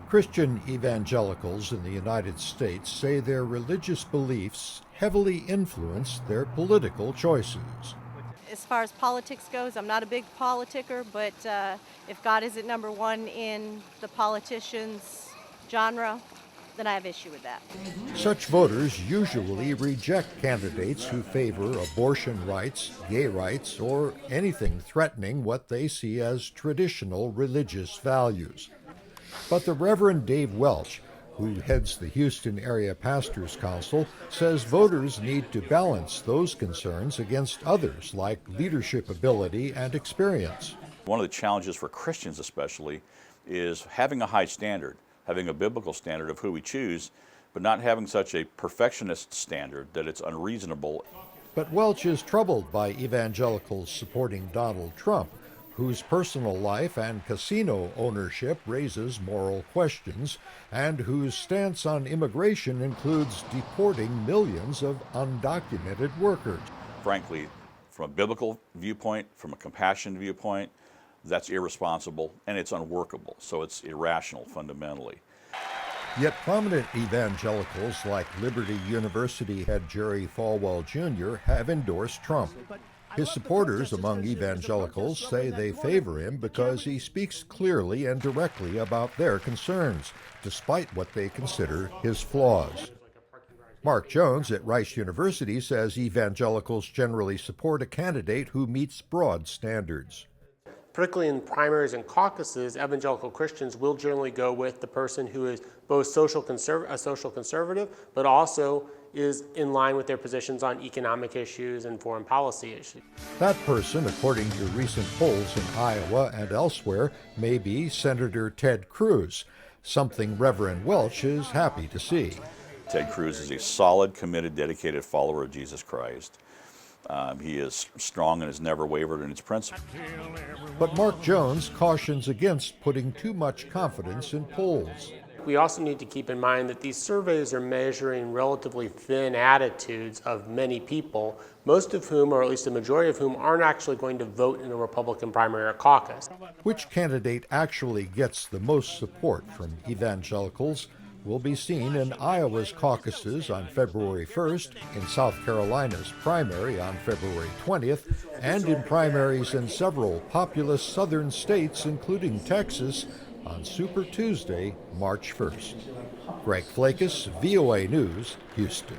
Christian evangelicals in the United States say their religious beliefs heavily influence their political choices. As far as politics goes, I'm not a big politicker, but if God isn't number one in the politicians' genre, then I have issue with that. Such voters usually reject candidates who favor abortion rights, gay rights, or anything threatening what they see as traditional religious values. But the Reverend Dave Welch, who heads the Houston Area Pastors Council, says voters need to balance those concerns against others like leadership ability and experience. One of the challenges for Christians especially is having a high standard, having a biblical standard of who we choose, but not having such a perfectionist standard that it's unreasonable. But Welch is troubled by evangelicals supporting Donald Trump, whose personal life and casino ownership raises moral questions, and whose stance on immigration includes deporting millions of undocumented workers. Frankly, from a biblical viewpoint, from a compassion viewpoint, that's irresponsible and it's unworkable, so it's irrational fundamentally. Yet prominent evangelicals like Liberty University head Jerry Falwell Jr. have endorsed Trump. His supporters among evangelicals say they favor him because he speaks clearly and directly about their concerns, despite what they consider his flaws. Mark Jones at Rice University says evangelicals generally support a candidate who meets broad standards. Particularly in primaries and caucuses, evangelical Christians will generally go with the person who is both a social conservative, but also is in line with their positions on economic issues and foreign policy issues. That person, according to recent polls in Iowa and elsewhere, may be Senator Ted Cruz, something Reverend Welch is happy to see. Ted Cruz is a solid, committed, dedicated follower of Jesus Christ. He is strong and has never wavered in his principles. But Mark Jones cautions against putting too much confidence in polls. We also need to keep in mind that these surveys are measuring relatively thin attitudes of many people, most of whom, or at least the majority of whom, aren't actually going to vote in a Republican primary or caucus. Which candidate actually gets the most support from evangelicals will be seen in Iowa's caucuses on February 1st, in South Carolina's primary on February 20th, and in primaries in several populous southern states, including Texas, on Super Tuesday, March 1st. Greg Flakus, VOA News, Houston.